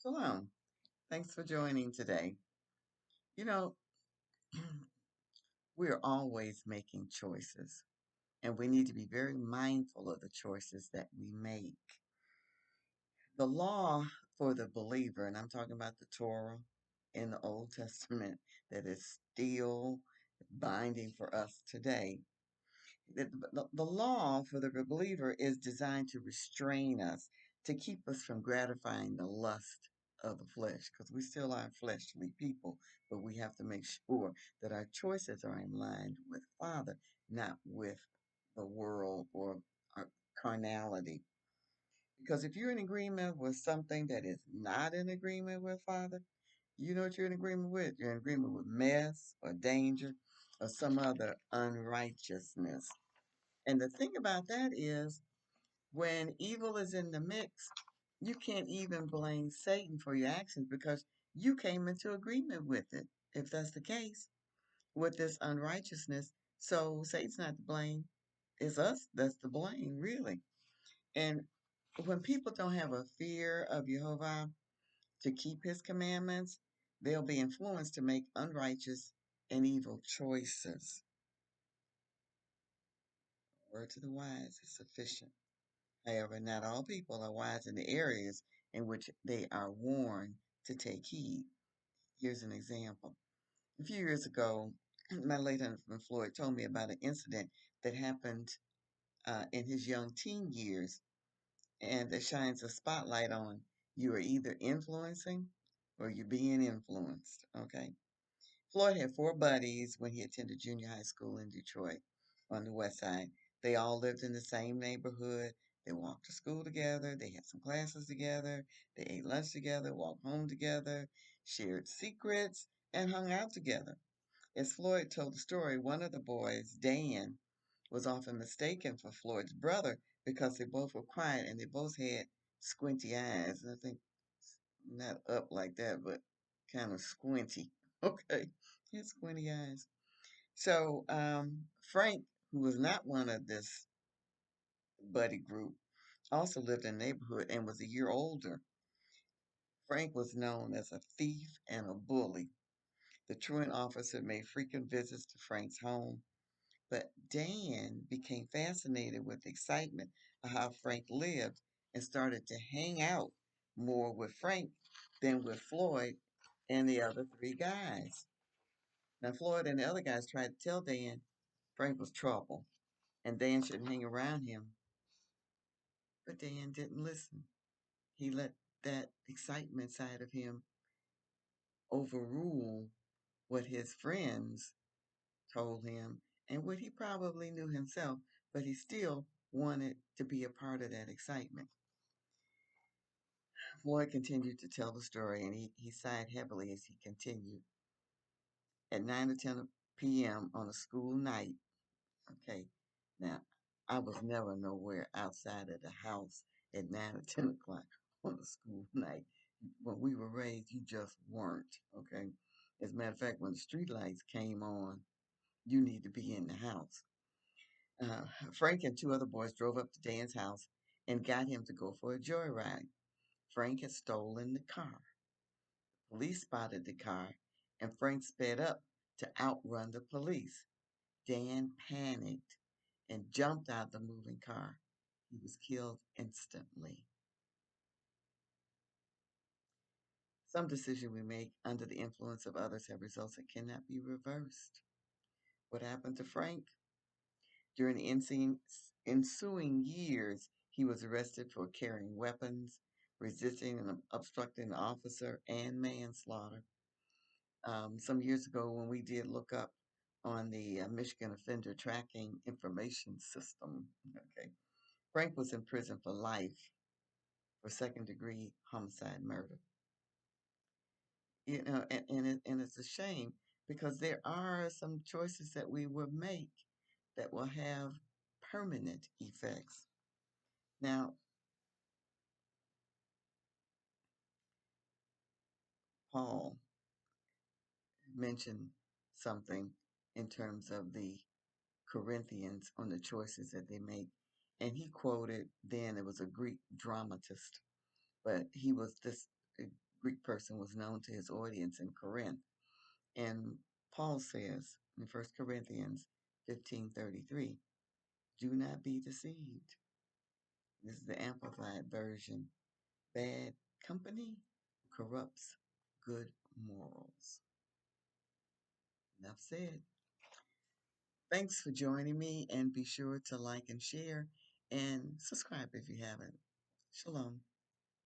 Shalom. Thanks for joining today. You know, we're always making choices, and we need to be very mindful of the choices that we make. The law for the believer, and I'm talking about the Torah in the Old Testament, that is still binding for us today. The law for the believer is designed to restrain us, to keep us from gratifying the lust of the flesh, because we still are fleshly people, but we have to make sure that our choices are in line with Father, not with the world or our carnality. Because if you're in agreement with something that is not in agreement with Father, you know what you're in agreement with? You're in agreement with mess or danger or some other unrighteousness. And the thing about that is, when evil is in the mix, you can't even blame Satan for your actions because you came into agreement with it, if that's the case, with this unrighteousness. So Satan's not to blame. It's us that's to blame, really. And when people don't have a fear of Jehovah to keep his commandments, they'll be influenced to make unrighteous and evil choices. Word to the wise is sufficient. However, not all people are wise in the areas in which they are warned to take heed. Here's an example. A few years ago, my late husband Floyd told me about an incident that happened in his young teen years and that shines a spotlight on you are either influencing or you're being influenced. Okay. Floyd had four buddies when he attended junior high school in Detroit on the west side. They all lived in the same neighborhood. They walked to school together. They had some classes together. They ate lunch together, walked home together, shared secrets, and hung out together. As Floyd told the story, one of the boys, Dan, was often mistaken for Floyd's brother because they both were quiet and they both had squinty eyes. And I think not up like that, but kind of squinty. Okay, he had squinty eyes. So Frank, who was not one of this buddy group, also lived in the neighborhood and was a year older. Frank was known as a thief and a bully. The truant officer made frequent visits to Frank's home, but Dan became fascinated with the excitement of how Frank lived and started to hang out more with Frank than with Floyd and the other three guys. Now, Floyd and the other guys tried to tell Dan Frank was trouble and Dan shouldn't hang around him, but Dan didn't listen. He let that excitement side of him overrule what his friends told him and what he probably knew himself, but he still wanted to be a part of that excitement. Floyd continued to tell the story and he sighed heavily as he continued. At 9 or 10 p.m. on a school night, okay, now I was never nowhere outside of the house at 9 or 10 o'clock on a school night. When we were raised, you just weren't, okay? As a matter of fact, when the street lights came on, you need to be in the house. Uh, Frank and two other boys drove up to Dan's house and got him to go for a joyride. Frank had stolen the car. Police spotted the car, and Frank sped up to outrun the police. Dan panicked and jumped out the moving car. He was killed instantly. Some decisions we make under the influence of others have results that cannot be reversed. What happened to Frank? During the ensuing years, he was arrested for carrying weapons, resisting and obstructing an officer, and manslaughter. Some years ago, when we did look up on the Michigan Offender Tracking Information System, okay, Frank was in prison for life for second-degree homicide murder. You know, and it's a shame because there are some choices that we will make that will have permanent effects. Now, Paul mentioned something in terms of the Corinthians on the choices that they make. And he quoted, then it was a Greek dramatist, but he was this Greek person was known to his audience in Corinth. And Paul says in 1 Corinthians 15:33, do not be deceived. This is the amplified version. Bad company corrupts good morals. Enough said. Thanks for joining me, and be sure to like and share and subscribe if you haven't. Shalom.